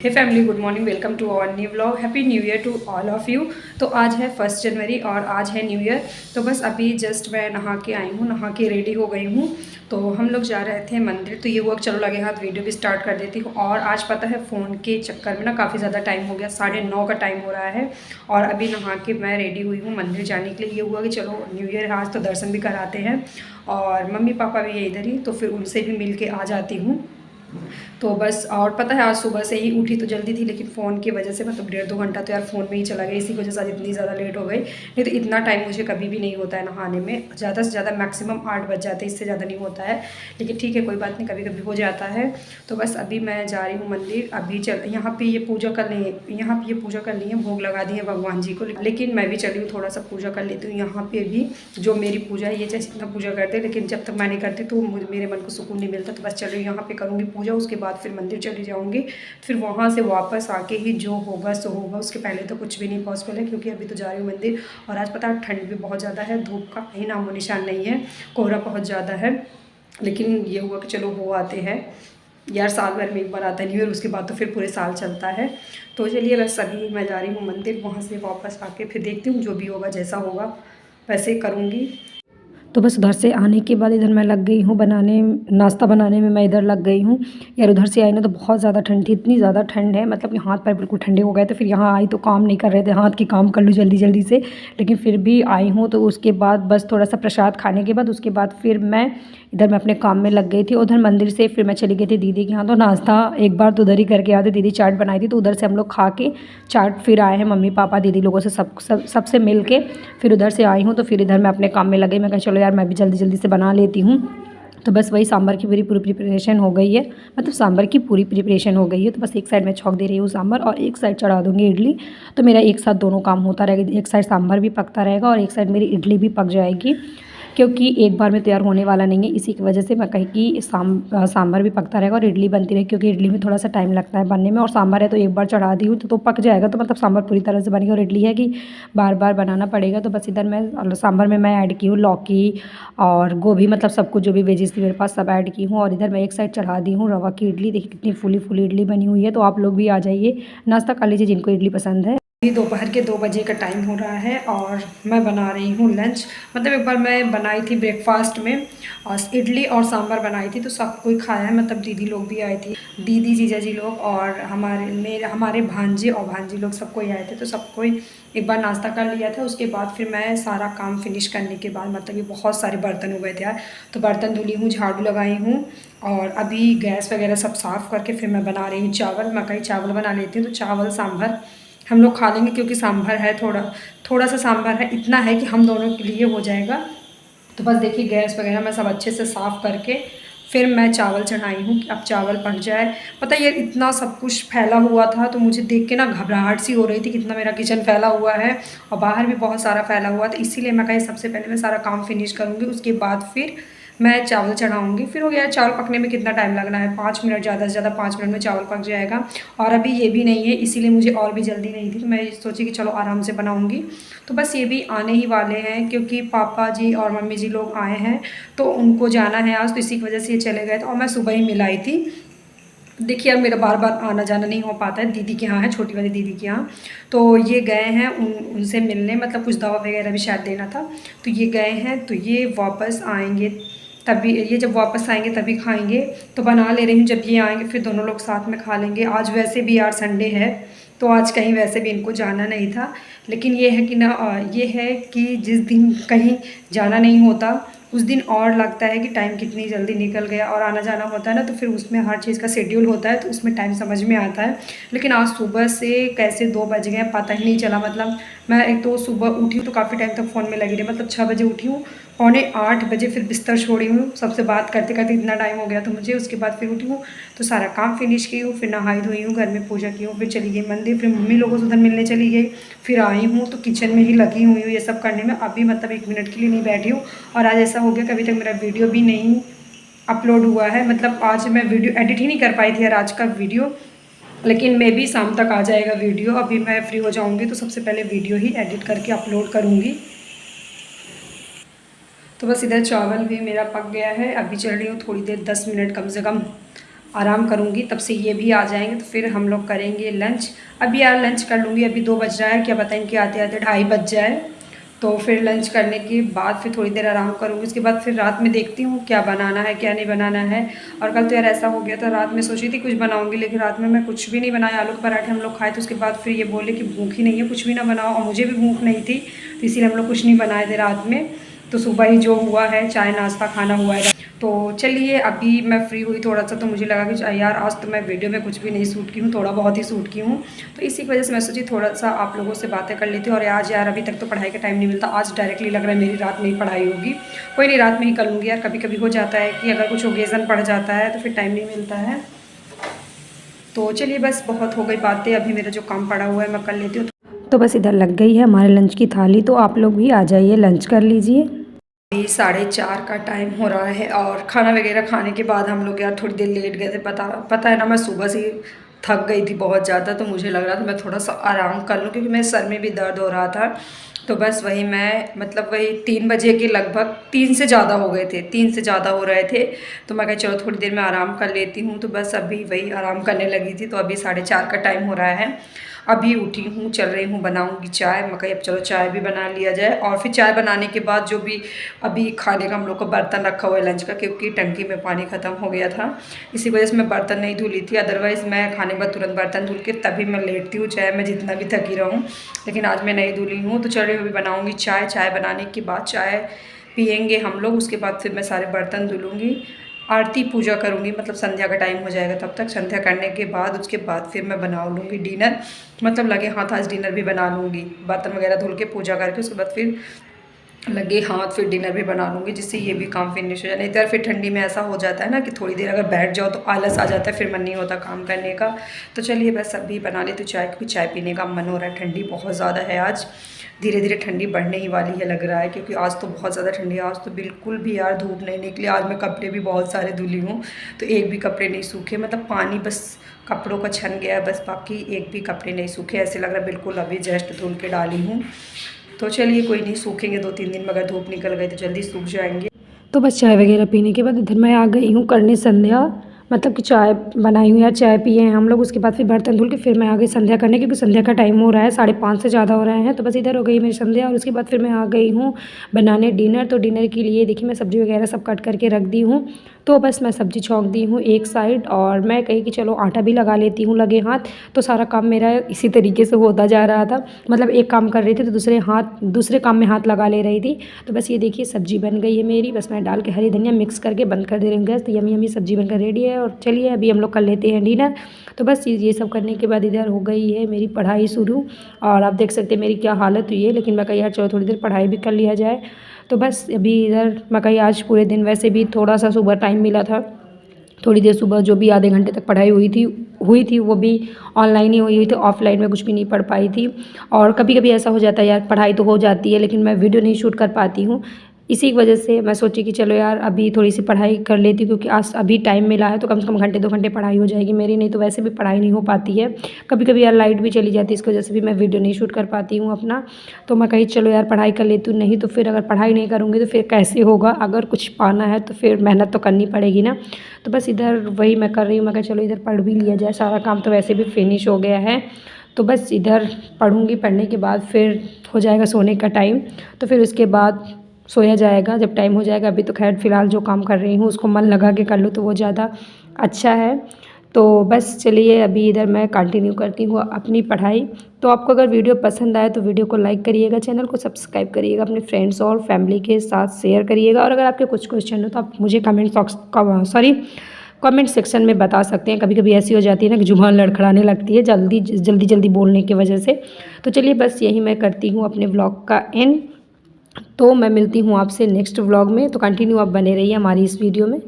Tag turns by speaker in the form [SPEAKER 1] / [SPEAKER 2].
[SPEAKER 1] Hey family, good morning, welcome to our new vlog. Happy new year to all of you. तो आज है 1 जनवरी और आज है न्यू ईयर। तो बस अभी जस्ट मैं नहा के आई हूँ, नहा के रेडी हो गई हूँ। तो हम लोग जा रहे थे मंदिर, तो ये हुआ चलो लगे हाथ वीडियो भी स्टार्ट कर देती हूँ। और आज पता है फ़ोन के चक्कर में ना काफ़ी ज़्यादा टाइम हो गया, 9:30 का टाइम हो रहा है और अभी नहा के मैं रेडी हुई हूँ मंदिर जाने के लिए। ये हुआ कि चलो न्यू ईयर आज तो दर्शन भी कराते हैं और मम्मी पापा भी है इधर ही, तो फिर उनसे भी मिल के आ जाती हूँ। तो बस, और पता है आज सुबह से ही उठी तो जल्दी थी, लेकिन फ़ोन की वजह से मतलब 1.5-2 घंटा तो यार फ़ोन में ही चला गया। इसी वजह से आज इतनी ज़्यादा लेट हो गई। नहीं तो इतना टाइम मुझे कभी भी नहीं होता है नहाने में, ज़्यादा से ज़्यादा मैक्सिमम 8 बज जाते हैं, इससे ज़्यादा नहीं होता है। लेकिन ठीक है, कोई बात नहीं, कभी कभी हो जाता है। तो बस अभी मैं जा रही हूँ मंदिर। अभी यहाँ पर ये पूजा कर ली है, यहाँ पर ये पूजा कर ली है, भोग लगा दिए भगवान जी को। लेकिन मैं भी चली हूँ, थोड़ा सा पूजा कर लेती हूँ। यहाँ पर भी जो मेरी पूजा है, ये चाहे जितना पूजा करते हैं, लेकिन जब तक मैं नहीं करती तो मेरे मन को सुकून नहीं मिलता। तो बस चलो यहाँ पे करूँगी पूजा, उसके बाद फिर मंदिर चली जाऊँगी। फिर वहाँ से वापस आके ही जो होगा सो होगा, उसके पहले तो कुछ भी नहीं पॉसिबल है, क्योंकि अभी तो जा रही हूँ मंदिर। और आज पता है ठंड भी बहुत ज़्यादा है, धूप का कहीं नामो निशान नहीं है, कोहरा बहुत ज़्यादा है। लेकिन ये हुआ कि चलो हो आते हैं यार, साल भर में एक बार आता है न्यू ईयर, उसके बाद तो फिर पूरे साल चलता है। तो चलिए बस अभी मैं जा रही हूँ मंदिर, वहाँ से वापस आके फिर देखती हूँ, जो भी होगा जैसा होगा वैसे करूँगी। तो बस उधर से आने के बाद इधर मैं लग गई हूँ बनाने, नाश्ता बनाने में मैं इधर लग गई हूँ। यार उधर से आई ना तो बहुत ज़्यादा ठंड थी, इतनी ज़्यादा ठंड है मतलब कि हाथ पैर बिल्कुल ठंडे हो गए थे। फिर यहाँ आई तो काम नहीं कर रहे थे, हाथ की काम कर लूँ जल्दी जल्दी से, लेकिन फिर भी आई हूँ। तो उसके बाद बस थोड़ा सा प्रसाद खाने के बाद उसके बाद फिर मैं इधर मैं अपने काम में लग गई थी। उधर मंदिर से फिर मैं चली गई थी दीदी के यहाँ, तो नाश्ता एक बार तो उधर ही करके आते। दीदी चाट बनाई थी तो उधर से हम लोग खा के चाट फिर आए हैं, मम्मी पापा दीदी लोगों से सबसे मिल के फिर उधर से आई हूँ। तो फिर इधर मैं अपने काम में लग गई। मैं कहा चलो यार मैं भी जल्दी जल्दी से बना लेती हूँ। तो बस वही सांभर की पूरी प्रिपरेशन हो गई है, मतलब सांभर की पूरी प्रिपरेशन हो गई है। तो बस एक साइड मैं छौंक दे रही हूँ सांभर और एक साइड चढ़ा दूँगी इडली। तो मेरा एक साथ दोनों काम होता रहेगा, एक साइड सांभर भी पकता रहेगा और एक साइड मेरी इडली भी पक जाएगी, क्योंकि एक बार में तैयार होने वाला नहीं है। इसी की वजह से मैं कही कि सांभर भी पकता रहेगा और इडली बनती रहेगी, क्योंकि इडली में थोड़ा सा टाइम लगता है बनने में, और सांभर है तो एक बार चढ़ा दी हूँ तो पक जाएगा। तो मतलब सांभर पूरी तरह से बनेगी, और इडली है कि बार बार बनाना पड़ेगा। तो बस इधर मैं सांभर में मैं ऐड की हूँ लौकी और गोभी, मतलब सब कुछ जो भी वेजिस थी मेरे पास सब ऐड की हूँ। और इधर मैं एक साइड चढ़ा दी हूँ रवा की इडली। देखिए कितनी फूली फूली इडली बनी हुई है। तो आप लोग भी आ जाइए, नाश्ता कर लीजिए जिनको इडली पसंद है। अभी दोपहर के 2 बजे का टाइम हो रहा है और मैं बना रही हूँ लंच। मतलब एक बार मैं बनाई थी ब्रेकफास्ट में और इडली और सांभर बनाई थी, तो सब कोई खाया है। मतलब दीदी लोग भी आए थे, दीदी जीजा जी लोग और हमारे भांजे और भांजी लोग सब कोई आए थे। तो सब कोई एक बार नाश्ता कर लिया था। उसके बाद फिर मैं सारा काम फिनिश करने के बाद, मतलब ये बहुत सारे बर्तन हो गए थे यार, तो बर्तन धुली हूँ, झाड़ू लगाई हूँ और अभी गैस वगैरह सब साफ़ करके फिर मैं बना रही हूँ चावल। मकई चावल बना लेती हूँ, तो चावल सांभर हम लोग खा लेंगे, क्योंकि सांभर है थोड़ा सा सांभर है, इतना है कि हम दोनों के लिए हो जाएगा। तो बस देखिए गैस वगैरह मैं सब अच्छे से साफ़ करके फिर मैं चावल चढ़ाई हूँ कि अब चावल पक जाए। पता है यार इतना सब कुछ फैला हुआ था, तो मुझे देख के ना घबराहट सी हो रही थी, कितना मेरा किचन फैला हुआ है और बाहर भी बहुत सारा फैला हुआ था। इसीलिए मैं कही सबसे पहले मैं सारा काम फिनिश करूँगी, उसके बाद फिर मैं चावल चढ़ाऊँगी। फिर हो गया, चावल पकने में कितना टाइम लगना है, 5 मिनट, ज़्यादा से ज़्यादा 5 मिनट में चावल पक जाएगा। और अभी ये भी नहीं है, इसीलिए मुझे और भी जल्दी नहीं थी, तो मैं सोची कि चलो आराम से बनाऊँगी। तो बस ये भी आने ही वाले हैं, क्योंकि पापा जी और मम्मी जी लोग आए हैं, तो उनको जाना है आज, तो इसी की वजह से ये चले गए थे और मैं सुबह ही मिलाई थी। देखिए यार मेरा बार बार आना जाना नहीं हो पाता है, दीदी के यहाँ है, छोटी वाली दीदी के यहाँ। तो ये गए हैं उनसे मिलने, मतलब कुछ दवा वगैरह भी शायद देना था, तो ये गए हैं। तो ये वापस आएंगे तभी, ये जब वापस आएंगे तभी खाएंगे। तो बना ले रही हूँ, जब ये आएंगे फिर दोनों लोग साथ में खा लेंगे। आज वैसे भी यार संडे है, तो आज कहीं वैसे भी इनको जाना नहीं था। लेकिन ये है कि ना, ये है कि जिस दिन कहीं जाना नहीं होता उस दिन और लगता है कि टाइम कितनी जल्दी निकल गया, और आना जाना होता है ना तो फिर उसमें हर चीज़ का शेड्यूल होता है, तो उसमें टाइम समझ में आता है। लेकिन आज सुबह से कैसे 2 बज गए पता ही नहीं चला। मतलब मैं एक तो सुबह उठी तो काफ़ी टाइम तक फ़ोन में लगी रही, मतलब 6 बजे उठी हूँ, 7:45 बजे फिर बिस्तर छोड़ी हूँ, सबसे बात करते करते इतना टाइम हो गया तो मुझे। उसके बाद फिर उठी हूँ तो सारा काम फिनिश की हूँ, फिर नहाई धोई हूँ, घर में पूजा की हूँ, फिर चली गई मंदिर, फिर मम्मी लोगों से उधर मिलने चली गई। फिर आई हूँ तो किचन में ही लगी हुई हूँ ये सब करने में, अभी मतलब 1 मिनट के लिए नहीं बैठी हूँ। और आज ऐसा हो गया कि अभी तक मेरा वीडियो भी नहीं अपलोड हुआ है, मतलब आज मैं वीडियो एडिट ही नहीं कर पाई थी यार आज का वीडियो, लेकिन मे भी शाम तक आ जाएगा वीडियो। अभी मैं फ्री हो जाऊँगी तो सबसे पहले वीडियो ही एडिट करके अपलोड करूँगी। तो बस इधर चावल भी मेरा पक गया है, अभी चल रही हूँ थोड़ी देर, 10 मिनट कम से कम आराम करूँगी, तब से ये भी आ जाएंगे तो फिर हम लोग करेंगे लंच। अभी यार लंच कर लूँगी, अभी 2 बज रहा है, क्या पता इनके आते आते 2:30 बज जाए। तो फिर लंच करने के बाद फिर थोड़ी देर आराम करूँगी, उसके बाद फिर रात में देखती हूँ क्या बनाना है क्या नहीं बनाना है। और कल तो यार ऐसा हो गया था, रात में सोची थी कुछ बनाऊँगी, लेकिन रात में मैं कुछ भी नहीं बनाया। आलू के पराठे हम लोग खाए तो उसके बाद फिर ये बोले कि भूख ही नहीं है, कुछ भी ना बनाओ, और मुझे भी भूख नहीं थी, तो इसीलिए हम लोग कुछ नहीं बनाए थे रात में। तो सुबह ही जो हुआ है चाय नाश्ता खाना हुआ है। तो चलिए अभी मैं फ्री हुई थोड़ा सा, तो मुझे लगा कि यार आज तो मैं वीडियो में कुछ भी नहीं शूट की हूँ, थोड़ा बहुत ही शूट की हूँ। तो इसी की वजह से मैं सोची थोड़ा सा आप लोगों से बातें कर लेती हूँ। और आज यार अभी तक तो पढ़ाई का टाइम नहीं मिलता, आज डायरेक्टली लग रहा है मेरी रात में ही पढ़ाई होगी। कोई नहीं, रात में ही कर लूँगी यार। कभी कभी हो जाता है कि अगर कुछ ओकेज़न पड़ जाता है तो फिर टाइम नहीं मिलता है। तो चलिए बस बहुत हो गई बातें, अभी मेरा जो काम पड़ा हुआ है मैं कर लेती हूँ। तो बस इधर लग गई है हमारे लंच की थाली, तो आप लोग भी आ जाइए लंच कर लीजिए। अभी 4:30 का टाइम हो रहा है और खाना वगैरह खाने के बाद हम लोग यार थोड़ी देर लेट गए थे। पता है ना, मैं सुबह से थक गई थी बहुत ज़्यादा, तो मुझे लग रहा था मैं थोड़ा सा आराम कर लूँ, क्योंकि मेरे सर में भी दर्द हो रहा था। तो बस वही मैं मतलब वही 3 बजे के लगभग, 3 से ज़्यादा हो गए थे, 3 से ज़्यादा हो रहे थे। तो मैं कहा चलो थोड़ी देर में आराम कर लेती हूँ। तो बस अभी वही आराम करने लगी थी। तो अभी 4:30 का टाइम हो रहा है, अभी उठी हूँ, चल रही हूँ बनाऊँगी चाय। मैं कही अब चलो चाय भी बना लिया जाए। और फिर चाय बनाने के बाद जो भी अभी खाने का हम लोग को बर्तन रखा हुआ है लंच का, क्योंकि टंकी में पानी ख़त्म हो गया था, इसी वजह से मैं बर्तन नहीं धुली थी। अदरवाइज़ मैं खाने के बाद तुरंत बर्तन धुल के तभी मैं लेटती हूँ, चाहे मैं जितना भी थकी रहूँ। लेकिन आज मैं नहीं धुली हूँ। तो चलिए अभी बनाऊँगी चाय। चाय बनाने के बाद चाय पियेंगे हम लोग, उसके बाद फिर मैं सारे बर्तन धुलूँगी, आरती पूजा करूँगी, मतलब संध्या का टाइम हो जाएगा तब तक। संध्या करने के बाद उसके बाद फिर मैं बना लूँगी डिनर, मतलब लगे हाथ आज डिनर भी बना लूँगी, बर्तन वगैरह धुल के पूजा करके उसके बाद फिर लगे हाथ फिर डिनर भी बना लूँगी, जिससे ये भी काम फिनिश हो जाए। नहीं तो यार फिर ठंडी में ऐसा हो जाता है ना कि थोड़ी देर अगर बैठ जाओ तो आलस आ जाता है, फिर मन नहीं होता काम करने का। तो चलिए बस अभी बना ले तो चाय, क्योंकि चाय पीने का मन हो रहा है। ठंडी बहुत ज़्यादा है आज, धीरे धीरे ठंडी बढ़ने ही वाली है लग रहा है, क्योंकि आज तो बहुत ज़्यादा ठंडी है। आज तो बिल्कुल भी यार धूप नहीं निकली। आज मैं कपड़े भी बहुत सारे धुली हूँ, तो एक भी कपड़े नहीं सूखे, मतलब पानी बस कपड़ों का छन गया बस, बाकी एक भी कपड़े नहीं सूखे। ऐसे लग रहा है बिल्कुल अभी जस्ट धुल के डाली हूँ। तो चलिए कोई नहीं, सूखेंगे 2-3 दिन में, अगर धूप निकल गई तो जल्दी सूख जाएंगे। तो बस चाय वगैरह पीने के बाद इधर मैं आ गई हूँ करने संध्या, मतलब कि चाय बनाई हूँ यार, चाय पिए हैं हम लोग। उसके बाद फिर बर्तन धुल के फिर मैं आ गई संध्या करने, क्योंकि संध्या का टाइम हो रहा है, 5:30 से ज़्यादा हो रहे हैं। तो बस इधर हो गई मेरी संध्या, और उसके बाद फिर मैं आ गई हूँ बनाने डिनर। तो डिनर के लिए देखिए मैं सब्ज़ी वगैरह सब कट करके रख दी हूँ। तो बस मैं सब्ज़ी छौंक दी हूँ एक साइड, और मैं कही कि चलो आटा भी लगा लेती हूँ लगे हाथ। तो सारा काम मेरा इसी तरीके से होता जा रहा था, मतलब एक काम कर रही थी तो दूसरे काम में हाथ लगा ले रही थी। तो बस ये देखिए सब्ज़ी बन गई है मेरी, बस मैं डाल के हरी धनिया मिक्स करके बंद कर दे रही हूँ गैस। तो यमी यमी सब्ज़ी बनकर रेडी है। और चलिए अभी हम लोग कर लेते हैं डिनर। तो बस ये सब करने के बाद इधर हो गई है मेरी पढ़ाई शुरू, और आप देख सकते हैं मेरी क्या हालत हुई है। लेकिन मैं कही यार चलो थोड़ी देर पढ़ाई भी कर लिया जाए। तो बस अभी इधर मैं कही आज पूरे दिन वैसे भी थोड़ा सा सुबह टाइम मिला था, थोड़ी देर सुबह जो भी आधे घंटे तक पढ़ाई हुई थी वो भी ऑनलाइन ही हुई थी, ऑफलाइन में कुछ भी नहीं पढ़ पाई थी। और कभी कभी ऐसा हो जाता है यार, पढ़ाई तो हो जाती है लेकिन मैं वीडियो नहीं शूट कर पाती हूँ। इसी की वजह से मैं सोची कि चलो यार अभी थोड़ी सी पढ़ाई कर लेती हूँ, क्योंकि आज अभी टाइम मिला है तो कम से कम घंटे 2 घंटे पढ़ाई हो जाएगी मेरी, नहीं तो वैसे भी पढ़ाई नहीं हो पाती है। कभी कभी यार लाइट भी चली जाती है, इसकी वजह से भी मैं वीडियो नहीं शूट कर पाती हूँ अपना। तो मैं कही चलो यार पढ़ाई कर लेती हूँ, नहीं तो फिर अगर पढ़ाई नहीं करूँगी तो फिर कैसे होगा, अगर कुछ पाना है तो फिर मेहनत तो करनी पड़ेगी ना। तो बस इधर वही मैं कर रही हूँ, मैं कहा चलो इधर पढ़ भी लिया जाए, सारा काम तो वैसे भी फिनिश हो गया है। तो बस इधर पढ़ूँगी, पढ़ने के बाद फिर हो जाएगा सोने का टाइम, तो फिर उसके बाद सोया जाएगा जब टाइम हो जाएगा। अभी तो खैर फ़िलहाल जो काम कर रही हूँ उसको मन लगा के कर लूँ तो वो ज़्यादा अच्छा है। तो बस चलिए अभी इधर मैं कंटिन्यू करती हूँ अपनी पढ़ाई। तो आपको अगर वीडियो पसंद आए तो वीडियो को लाइक करिएगा, चैनल को सब्सक्राइब करिएगा, अपने फ्रेंड्स और फैमिली के साथ शेयर करिएगा। और अगर आपके कुछ क्वेश्चन हो तो आप मुझे कमेंट सेक्शन में बता सकते हैं। कभी कभी ऐसी हो जाती है ना कि जुबान लड़खड़ाने लगती है जल्दी बोलने की वजह से। तो चलिए बस यही मैं करती हूँ अपने व्लॉग का एंड। तो मैं मिलती हूँ आपसे नेक्स्ट व्लॉग में, तो कंटिन्यू आप बने रहिए हमारी इस वीडियो में।